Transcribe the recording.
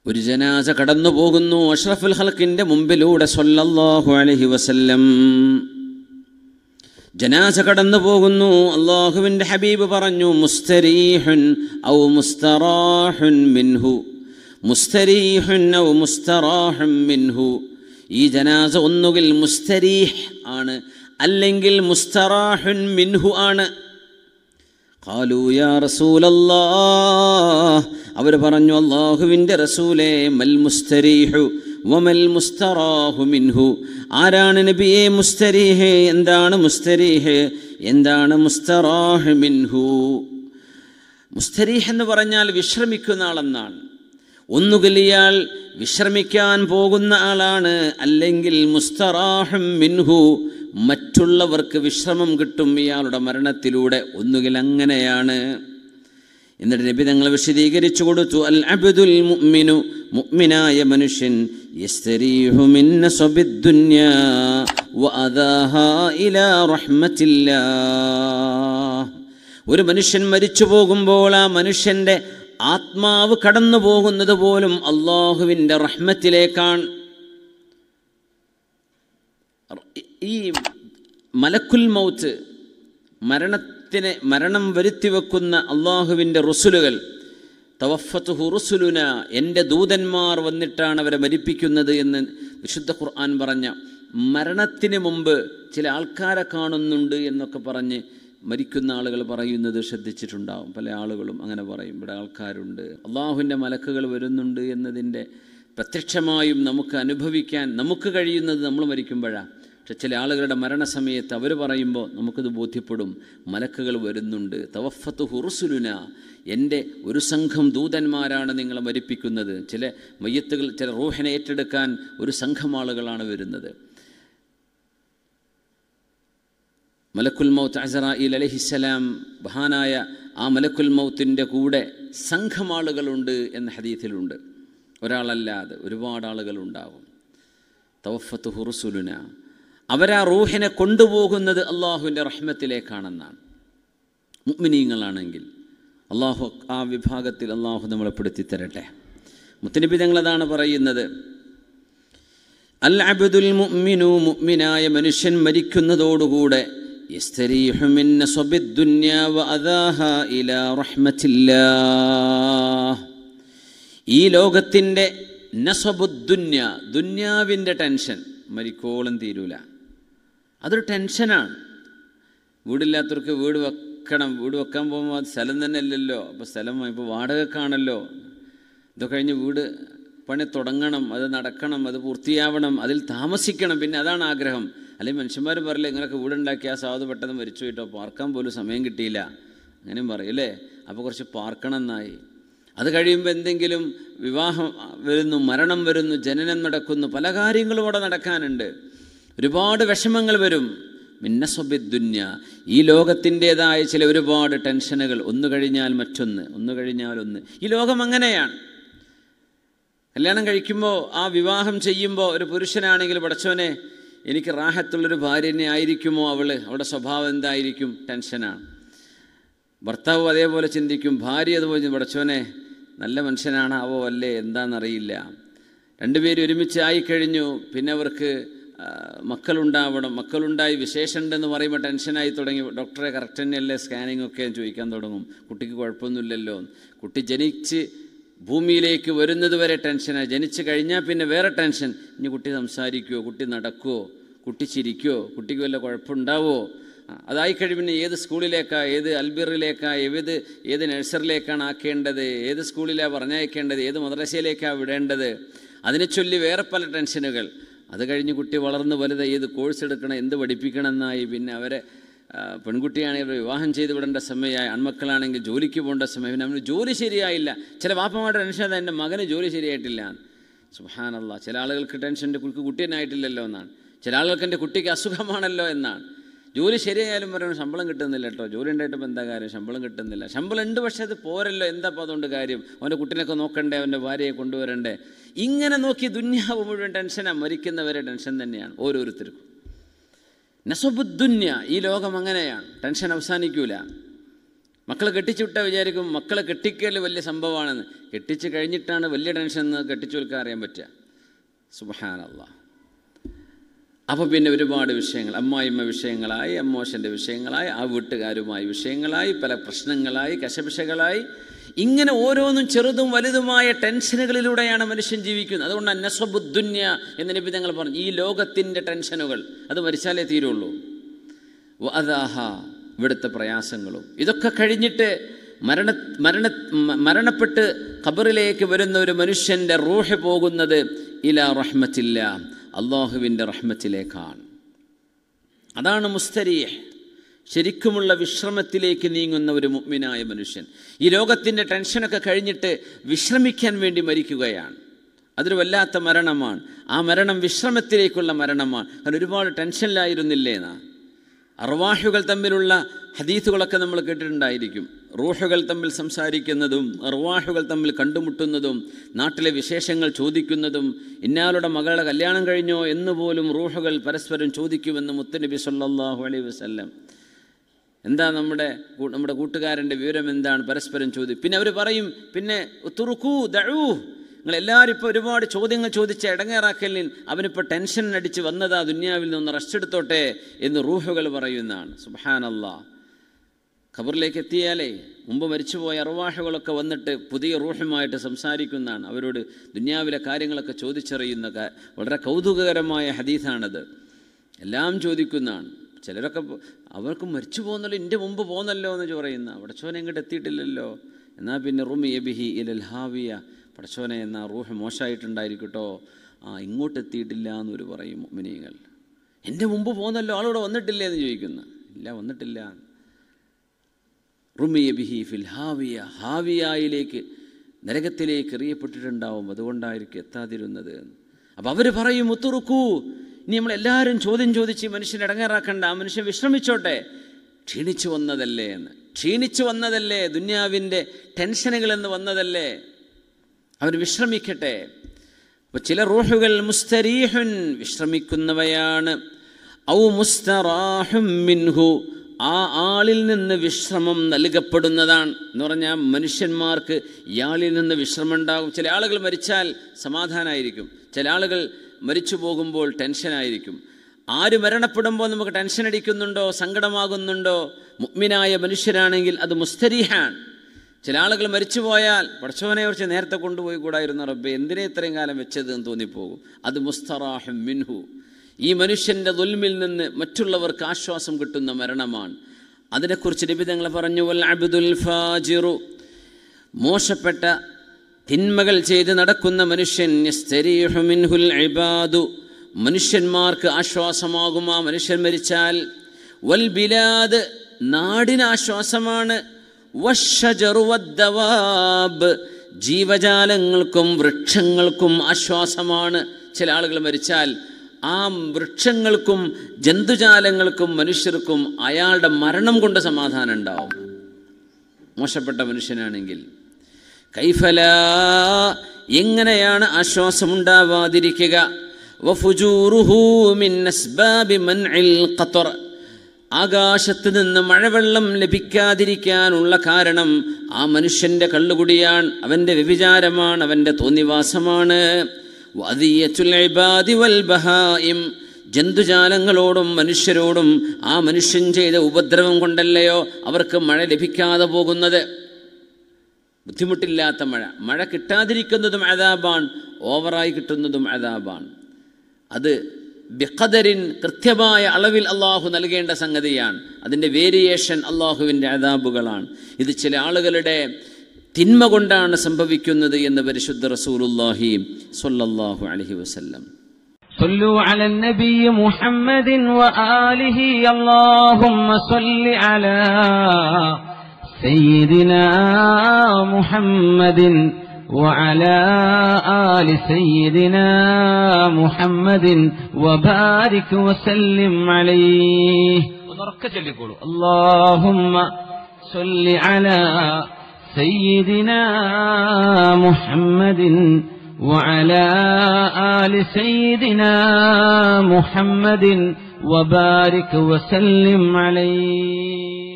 ഒരു ജനാസ കടന്നു പോകുന്നു അഷ്റഫുൽ ഖൽഖിന്റെ മുമ്പിലൂടെ സ്വല്ലല്ലാഹു അലൈഹി വസല്ലം. ജനാസ കടന്നു പോകുന്നു. അല്ലാഹുവിൻ്റെ ഹബീബ് പറഞ്ഞു, മുസ്തരീഹുൻ ഔ മുസ്തറാഹുൻ മിൻഹു, മുസ്തരീഹുൻ ഔ മുസ്തറാഹുൻ മിൻഹു. ഈ ജനാസ ഒന്നുകിൽ മുസ്തരീഹ് ആണ്, അല്ലെങ്കിൽ മുസ്തറാഹുൻ മിൻഹു ആണ്. ഖാലൂ യാ റസൂലല്ലാഹ്, അവർ പറഞ്ഞു, അല്ലാഹുവിൻ്റെ റസൂലേ, മൽ മുസ്തരീഹു വമൽ മുസ്തറാഹു മിൻഹു. ആരാണ് നബിയെ മുസ്തരീഹ്? എന്താണ് മുസ്തരീഹ്? എന്താണ് മുസ്തറാഹ് മിൻഹു? മുസ്തരീഹ് എന്ന് പറഞ്ഞാൽ വിശ്രമിക്കുന്ന ആളെന്നാണ്. ഒന്നുകിൽ ഇയാൾ വിശ്രമിക്കാൻ പോകുന്ന ആളാണ്, അല്ലെങ്കിൽ മുസ്തറാഹ് മിൻഹു, മറ്റുള്ളവർക്ക് വിശ്രമം കിട്ടും ഇയാളുടെ മരണത്തിലൂടെ. ഒന്നുകിൽ അങ്ങനെയാണ്. എന്നിട്ട് നബി തങ്ങൾ വിശദീകരിച്ചു കൊടുത്തു, അൽ അബ്ദുൽ മുഅ്മിനു, മുഅ്മിനായ മനുഷ്യൻ, യസ്തരീഹു മിൻ നസബിദ് ദുനിയാ വഅദാഹാ ഇലാ റഹ്മത്തില്ലാഹ്. ഒരു മനുഷ്യൻ മരിച്ചു പോകുമ്പോൾ ആ മനുഷ്യൻ്റെ ആത്മാവ് കടന്നു പോകുന്നത് പോലും അള്ളാഹുവിൻ്റെ റഹ്മത്തിലേക്കാണ്. ഈ മലക്കുൽ മൗത്ത്, മരണം വരുത്തി വെക്കുന്ന അള്ളാഹുവിൻ്റെ റുസുലുകൾ, തവഫത്തുഹു റുസുലുന, എൻ്റെ ദൂതന്മാർ വന്നിട്ടാണ് അവരെ മരിപ്പിക്കുന്നത് എന്ന് വിശുദ്ധ ഖുർആൻ പറഞ്ഞ മരണത്തിന് മുമ്പ് ചില ആൾക്കാരെ കാണുന്നുണ്ട് എന്നൊക്കെ പറഞ്ഞ് മരിക്കുന്ന ആളുകൾ പറയുന്നത് ശ്രദ്ധിച്ചിട്ടുണ്ടാവും. പല ആളുകളും അങ്ങനെ പറയും, ഇവിടെ ആൾക്കാരുണ്ട്, അള്ളാഹുവിൻ്റെ മലക്കുകൾ വരുന്നുണ്ട് എന്നതിൻ്റെ പ്രത്യക്ഷമായും നമുക്ക് അനുഭവിക്കാൻ നമുക്ക് കഴിയുന്നത് നമ്മൾ മരിക്കുമ്പോഴാണ്. പക്ഷെ ചില ആളുകളുടെ മരണസമയത്ത് അവർ പറയുമ്പോൾ നമുക്കിത് ബോധ്യപ്പെടും, മലക്കുകൾ വരുന്നുണ്ട്. തവഫത്തുഹു റുസുലുന, എൻ്റെ ഒരു സംഘം ദൂതന്മാരാണ് നിങ്ങളെ മരിപ്പിക്കുന്നത്. ചില മയ്യത്തുകൾ, ചില റൂഹിനെ ഏറ്റെടുക്കാൻ ഒരു സംഘം ആളുകളാണ് വരുന്നത്. മലക്കുൽ മൗത്ത് അസ്റായീൽ അലൈഹിസ്സലാം, മഹാനായ ആ മലക്കുൽ മൗത്തിൻ്റെ കൂടെ സംഘം ആളുകളുണ്ട് എന്ന ഹദീസിലുണ്ട്. ഒരാളല്ലാതെ ഒരുപാട് ആളുകളുണ്ടാകും. തവഫത്തുഹു റുസുലുന, അവരാ റൂഹിനെ കൊണ്ടുപോകുന്നത് അള്ളാഹുവിൻ്റെ റഹ്മത്തിലേക്കാണെന്നാണ്. മുഅ്മിനീങ്ങളാണെങ്കിൽ അള്ളാഹു ആ വിഭാഗത്തിൽ അള്ളാഹു നമ്മളെ പെടുത്തി തരട്ടെ. മുത്തനബി തങ്ങളതാണ് പറയുന്നത്, അൽ അബ്ദുൽ മുഅ്മിനു, മുഅ്മിനായ മനുഷ്യൻ മരിക്കുന്നതോടുകൂടെ യസ്തരീഹു മിൻ നസബിദ് ദുനിയാ വഅദാഹാ ഇലാ റഹ്മത്തില്ലാഹ്. ഈ ലോകത്തിൻ്റെ നസബുദ്ദുന്യ, ദുന്യാവിൻ്റെ ടെൻഷൻ മരിക്കോളം തീരൂല. അതൊരു ടെൻഷനാണ്. വീടില്ലാത്തവർക്ക് വീട് വെക്കണം, വീട് വെക്കാൻ പോകുമ്പോൾ അത് സ്ഥലം തന്നെ അല്ലല്ലോ, അപ്പോൾ സ്ഥലം ഇപ്പോൾ വാടകക്കാണല്ലോ. ഇതൊക്കെ കഴിഞ്ഞ് വീട് പണി തുടങ്ങണം, അത് നടക്കണം, അത് പൂർത്തിയാവണം, അതിൽ താമസിക്കണം, പിന്നെ അതാണ് ആഗ്രഹം. അല്ലെങ്കിൽ മനുഷ്യന്മാർ പറയില്ല, ഇങ്ങനെയൊക്കെ വീടുണ്ടാക്കി ആ സാധു പെട്ടെന്ന് മരിച്ചു പോയിട്ടോ, പാർക്കാൻ പോലും സമയം കിട്ടിയില്ല, അങ്ങനെയും പറയില്ലേ. അപ്പോൾ കുറച്ച് പാർക്കണം എന്നായി. അത് കഴിയുമ്പോൾ എന്തെങ്കിലും വിവാഹം വരുന്നു, മരണം വരുന്നു, ജനനം നടക്കുന്നു, പല കാര്യങ്ങളും അവിടെ നടക്കാനുണ്ട്. ഒരുപാട് വിഷമങ്ങൾ വരും. മിന്നസബിദ് ദുന്യ, ഈ ലോകത്തിൻ്റേതായ ചില ഒരുപാട് ടെൻഷനുകൾ, ഒന്ന് കഴിഞ്ഞാൽ മറ്റൊന്ന്, ഒന്ന് കഴിഞ്ഞാൽ ഒന്ന്. ഈ ലോകം അങ്ങനെയാണ്. കല്യാണം കഴിക്കുമ്പോൾ, ആ വിവാഹം ചെയ്യുമ്പോൾ ഒരു പുരുഷനാണെങ്കിൽ, പടച്ചോനെ എനിക്ക് റാഹത്തുള്ളൊരു ഭാര്യനെ ആയിരിക്കുമോ അവളുടെ സ്വഭാവം എന്തായിരിക്കും? ടെൻഷനാണ്. ഭർത്താവ് അതേപോലെ ചിന്തിക്കും, ഭാര്യ അതുപോലെ, പടച്ചോനെ നല്ല മനുഷ്യനാണാവോ അല്ലേ, എന്താണെന്നറിയില്ല. രണ്ടുപേരും ഒരുമിച്ച് ആയിക്കഴിഞ്ഞു, പിന്നെ അവർക്ക് മക്കളുണ്ടാവണം, മക്കളുണ്ടായി വിശേഷമുണ്ടെന്ന് പറയുമ്പോൾ ടെൻഷനായി തുടങ്ങി. ഡോക്ടറെ കറക്റ്റ് തന്നെയല്ലേ സ്കാനിങ് ഒക്കെ ചോദിക്കാൻ തുടങ്ങും. കുട്ടിക്ക് കുഴപ്പമൊന്നുമില്ലല്ലോ. കുട്ടി ജനിച്ച് ഭൂമിയിലേക്ക് വരുന്നത് വരെ ടെൻഷനാണ്. ജനിച്ച് കഴിഞ്ഞാൽ പിന്നെ വേറെ ടെൻഷൻ. ഇനി കുട്ടി സംസാരിക്കുമോ, കുട്ടി നടക്കുമോ, കുട്ടി ചിരിക്കുമോ, കുട്ടിക്ക് വല്ല കുഴപ്പമുണ്ടാവുമോ? അതായിക്കഴിഞ്ഞ് പിന്നെ ഏത് സ്കൂളിലേക്കാണ്, ഏത് അൽബിറിലേക്കാണ്, ഏത് നഴ്സറിയിലേക്കാണ് ആക്കേണ്ടത്, ഏത് സ്കൂളിലാണ് പറഞ്ഞയക്കേണ്ടത്, ഏത് മദ്രസയിലേക്കാണ് വിടേണ്ടത്, അതിനെ ചൊല്ലി വേറെ പല ടെൻഷനുകൾ. അത് കഴിഞ്ഞ് കുട്ടി വളർന്ന് വലുത്, ഏത് കോഴ്സ് എടുക്കണം, എന്ത് പഠിപ്പിക്കണം എന്നായി. പിന്നെ അവരെ പെൺകുട്ടിയാണെങ്കിൽ വിവാഹം ചെയ്ത് വിടേണ്ട സമയമായി, ആൺമക്കളാണെങ്കിൽ ജോലിക്ക് പോകേണ്ട സമയം. പിന്നെ അവന് ജോലി ശരിയായില്ല. ചില വാപ്പമാരുടെ ടെൻഷൻ, എൻ്റെ മകന് ജോലി ശരിയായിട്ടില്ല. സുബ്ഹാനല്ലാഹ്. ചില ആളുകൾക്ക് ടെൻഷൻ, എൻ്റെ കുട്ടി തന്നെ ആയിട്ടില്ലല്ലോ എന്നാണ്. ചില ആളുകൾക്ക് എൻ്റെ കുട്ടിക്ക് അസുഖമാണല്ലോ എന്നാണ്. ജോലി ശരിയായാലും പറയണം ശമ്പളം കിട്ടുന്നില്ല കേട്ടോ, ജോലി ഉണ്ടായിട്ടിപ്പോൾ എന്താ കാര്യം, ശമ്പളം കിട്ടുന്നില്ല. ശമ്പളം ഉണ്ട്, പക്ഷേ അത് പോരല്ലോ, എന്താ അപ്പോൾ അതുകൊണ്ട് കാര്യം? അവൻ്റെ കുട്ടീനൊക്കെ നോക്കണ്ടേ, അവൻ്റെ ഭാര്യയെ കൊണ്ടുവരണ്ടേ? ഇങ്ങനെ നോക്കി ദുന്യാവ് മുഴുവൻ ടെൻഷനാണ്. മരിക്കുന്നവരെ ടെൻഷൻ തന്നെയാണ് ഓരോരുത്തർക്കും. നസബുദ്ദുന്യ, ഈ ലോകം അങ്ങനെയാണ്, ടെൻഷൻ അവസാനിക്കൂല. മക്കളെ കെട്ടിച്ചു വിട്ടാൽ വിചാരിക്കും മക്കളെ കെട്ടിക്കൽ വലിയ സംഭവമാണെന്ന്. കെട്ടിച്ച് കഴിഞ്ഞിട്ടാണ് വലിയ ടെൻഷൻ എന്ന് കെട്ടിച്ചു കൊടുക്കാൻ അറിയാൻ പറ്റുക. സുബ്ഹാനല്ലാഹ്. അപ്പോൾ പിന്നെ ഒരുപാട് വിഷയങ്ങൾ, അമ്മായിമ്മ വിഷയങ്ങളായി, അമ്മോശൻ്റെ വിഷയങ്ങളായി, ആ വീട്ടുകാരുമായി വിഷയങ്ങളായി, പല പ്രശ്നങ്ങളായി, കശപിശകളായി, ഇങ്ങനെ ഓരോന്നും ചെറുതും വലുതുമായ ടെൻഷനുകളിലൂടെയാണ് മനുഷ്യൻ ജീവിക്കുന്നത്. അതുകൊണ്ടാണ് നസബുദ്ദുന്യ എന്ന് നബി തങ്ങൾ പറഞ്ഞു, ഈ ലോകത്തിൻ്റെ ടെൻഷനുകൾ അത് മരിച്ചാലേ തീരുള്ളൂ. വഅദാഹ, ഇവിടുത്തെ പ്രയാസങ്ങളും. ഇതൊക്കെ കഴിഞ്ഞിട്ട് മരണപ്പെട്ട് ഖബറിലേക്ക് വരുന്ന ഒരു മനുഷ്യൻ്റെ റൂഹ് പോകുന്നത് ഇലാ റഹ്മത്തില്ല, അള്ളാഹുവിൻ്റെ റഹ്മത്തിലേക്കാണ്. അതാണ് മുസ്തരീഹ്, ശരിക്കുമുള്ള വിശ്രമത്തിലേക്ക് നീങ്ങുന്ന ഒരു മുഅ്മിനായ മനുഷ്യൻ. ഈ ലോകത്തിൻ്റെ ടെൻഷനൊക്കെ കഴിഞ്ഞിട്ട് വിശ്രമിക്കാൻ വേണ്ടി മരിക്കുകയാണ്. അതൊരു വല്ലാത്ത മരണമാണ്. ആ മരണം വിശ്രമത്തിലേക്കുള്ള മരണമാണ്. കാരണം ഒരുപാട് ടെൻഷനിലായിരുന്നില്ലേന്നാ. അർവാഹുകൾ തമ്മിലുള്ള ഹദീസുകളൊക്കെ നമ്മൾ കേട്ടിട്ടുണ്ടായിരിക്കും. റൂഹുകൾ തമ്മിൽ സംസാരിക്കുന്നതും അർവാഹുകൾ തമ്മിൽ കണ്ടുമുട്ടുന്നതും നാട്ടിലെ വിശേഷങ്ങൾ ചോദിക്കുന്നതും ഇന്നാളുടെ മകളുടെ കല്യാണം കഴിഞ്ഞോ എന്നുപോലും റൂഹുകൾ പരസ്പരം ചോദിക്കുമെന്ന് മുത്തുനബി സല്ലല്ലാഹു അലൈഹി വസല്ലം. എന്താ നമ്മുടെ കൂട്ടുകാരൻ്റെ വിവരം എന്താണ്, പരസ്പരം ചോദിക്കും. പിന്നെ അവർ പറയും, പിന്നെ തുറുക്കൂ ദഊ, നിങ്ങളെല്ലാവരും ഇപ്പോൾ ഒരുപാട് ചോദ്യങ്ങൾ ചോദിച്ച് ഇടങ്ങേറാക്കലിൽ അവനിപ്പോൾ ടെൻഷൻ അടിച്ച് വന്നതാ, ദുനിയാവിൽ നിന്ന് റെസ്റ്റ് എടുത്തോട്ടെ എന്ന് റൂഹുകൾ പറയുന്നതാണ്. സുബ്ഹാനല്ലാഹ്. ഖബറിലേക്ക് എത്തിയാലേ മുമ്പ് മരിച്ചുപോയ അർവാഹുകളൊക്കെ വന്നിട്ട് പുതിയ റൂഹുമായിട്ട് സംസാരിക്കുന്നതാണ്. അവരോട് ദുനിയാവിലെ കാര്യങ്ങളൊക്കെ ചോദിച്ചറിയുന്ന വളരെ കൗതുകകരമായ ഹദീസാണത്. എല്ലാം ചോദിക്കുന്നതാണ്. ചിലരൊക്കെ അവർക്ക് മരിച്ചു പോകുന്നല്ലോ, എൻ്റെ മുമ്പ് പോകുന്നല്ലോ എന്ന് പറയുന്ന, പടച്ചോനെ ഇങ്ങോട്ട് എത്തിയിട്ടില്ലല്ലോ. എന്നാൽ പിന്നെ റുമിയ ബിഹി ഇലൽ ഹാവിയ, പടച്ചോനെ എന്നാൽ റൂഹ് മോശമായിട്ടുണ്ടായിരിക്കട്ടോ, ഇങ്ങോട്ട് എത്തിയിട്ടില്ല എന്നൊരു പറയും മുഅ്മിനീങ്ങൾ. എൻ്റെ മുമ്പ് പോകുന്നല്ലോ, ആളിവിടെ വന്നിട്ടില്ലേ എന്ന് ചോദിക്കുന്ന. ഇല്ല, വന്നിട്ടില്ല. റുമിയ ബിഹി ഫിൽ ഹാവിയ, ഹാവിയയിലേക്ക്, നരകത്തിലേക്ക് എറിയപ്പെട്ടിട്ടുണ്ടാവും, അതുകൊണ്ടായിരിക്കും എത്താതിരുന്നത്. അപ്പം അവർ പറയും, ഉത്തുറുക്കൂ, ഇനി നമ്മളെല്ലാവരും ചോദ്യം ചോദിച്ച് മനുഷ്യനെ ഇടങ്ങേറാക്കണ്ട, ആ മനുഷ്യൻ വിശ്രമിച്ചോട്ടെ, ക്ഷീണിച്ചു വന്നതല്ലേ എന്ന്. ക്ഷീണിച്ചു വന്നതല്ലേ, ദുന്യാവിൻ്റെ ടെൻഷനുകളെന്ന് വന്നതല്ലേ, അവർ വിശ്രമിക്കട്ടെ. അപ്പോൾ ചില റൂഹുകൾ മുസ്തരീഹുൻ, വിശ്രമിക്കുന്നവയാണ്. ഔ മുസ്തറാഹും മിൻഹു, ആ ആളിൽ നിന്ന് വിശ്രമം നൽകപ്പെടുന്നതാണ്. എന്ന് പറഞ്ഞാൽ മനുഷ്യന്മാർക്ക് ഇയാളിൽ നിന്ന് വിശ്രമം ഉണ്ടാകും. ചില ആളുകൾ മരിച്ചാൽ സമാധാനമായിരിക്കും, ചില ആളുകൾ മരിച്ചു പോകുമ്പോൾ ടെൻഷനായിരിക്കും. ആര് മരണപ്പെടുമ്പോൾ നമുക്ക് ടെൻഷൻ അടിക്കുന്നുണ്ടോ, സങ്കടമാകുന്നുണ്ടോ, മുഅ്മിനായ മനുഷ്യരാണെങ്കിൽ അത് മുസ്തരീഹാണ്. ചില ആളുകൾ മരിച്ചു പോയാൽ പടച്ചവനെ കുറിച്ച് നേരത്തെ കൊണ്ടുപോയി കൂടായിരുന്ന റബ്ബേ, എന്തിനെ ഇത്രയും കാലം വെച്ചത് എന്ന് തോന്നിപ്പോകും. അത് മുസ്തറാഹും മിൻഹു, ഈ മനുഷ്യൻ്റെ ദുൽമിൽ നിന്ന് മറ്റുള്ളവർക്ക് ആശ്വാസം കിട്ടുന്ന മരണമാണ്. അതിനെക്കുറിച്ച് നബി തങ്ങൾ പറഞ്ഞു, വൽ അബ്ദുൽ ഫാജിറു, മോശപ്പെട്ട തിന്മകൾ ചെയ്ത് നടക്കുന്ന മനുഷ്യൻ, യസ്തരീഹു മിൻഹുൽ ഇബാദു, മനുഷ്യന്മാർക്ക് ആശ്വാസമാകും ആ മനുഷ്യൻ മരിച്ചാൽ. വൽ ബിലാദ്, നാടിന് ആശ്വാസമാണ്. വശജറു വദ്ദവാബ്, ജീവജാലങ്ങൾക്കും വൃക്ഷങ്ങൾക്കും ആശ്വാസമാണ്. ചില ആളുകൾ മരിച്ചാൽ ആ വൃക്ഷങ്ങൾക്കും ജന്തുജാലങ്ങൾക്കും മനുഷ്യർക്കും അയാളുടെ മരണം കൊണ്ട് സമാധാനം ഉണ്ടാവും, മോശപ്പെട്ട മനുഷ്യനാണെങ്കിൽ. കൈഫലാ, എങ്ങനെയാണ് ആശ്വാസമുണ്ടാവാതിരിക്കുക? വഫുജൂറുഹു മിൻ അസ്ബാബി മൻഇൽ ഖത്ർ, ആകാശത്ത് നിന്ന് മഴവെള്ളം ലഭിക്കാതിരിക്കാനുള്ള കാരണം ആ മനുഷ്യൻ്റെ കള്ളുകുടിയാണ്, അവൻ്റെ വ്യഭിചാരമാണ്, അവൻ്റെ തോന്നിവാസമാണ്. വദിയത്തുൽ ഇബാദി വൽ ബഹായിം, ജന്തുജാലങ്ങളോടും മനുഷ്യരോടും ആ മനുഷ്യൻ ചെയ്ത ഉപദ്രവം കൊണ്ടല്ലയോ അവർക്ക് മഴ ലഭിക്കാതെ പോകുന്നത്. ബുദ്ധിമുട്ടില്ലാത്ത മഴ കിട്ടാതിരിക്കുന്നതും അദാബാണ്, ഓവറായി കിട്ടുന്നതും അദാബാണ്. അത് ബിഖദരിൻ, കൃത്യമായ അളവിൽ അള്ളാഹു നൽകേണ്ട സംഗതിയാണ്. അതിൻ്റെ വേരിയേഷൻ അള്ളാഹുവിൻ്റെ അദാബുകളാണ്. ഇത് ചില ആളുകളുടെ തിന്മ കൊണ്ടാണ് സംഭവിക്കുന്നത് എന്ന് പരിശുദ്ധ റസൂലുള്ളാഹി സ്വല്ലല്ലാഹു അലൈഹി വസല്ലം. صلوا على النبي محمد وآله اللهم صل على سيدنا محمد وعلى آل سيدنا محمد وبارك وسلم عليه. اللهم صل على سيدنا محمد وعلى آل سيدنا محمد وبارك وسلم عليه.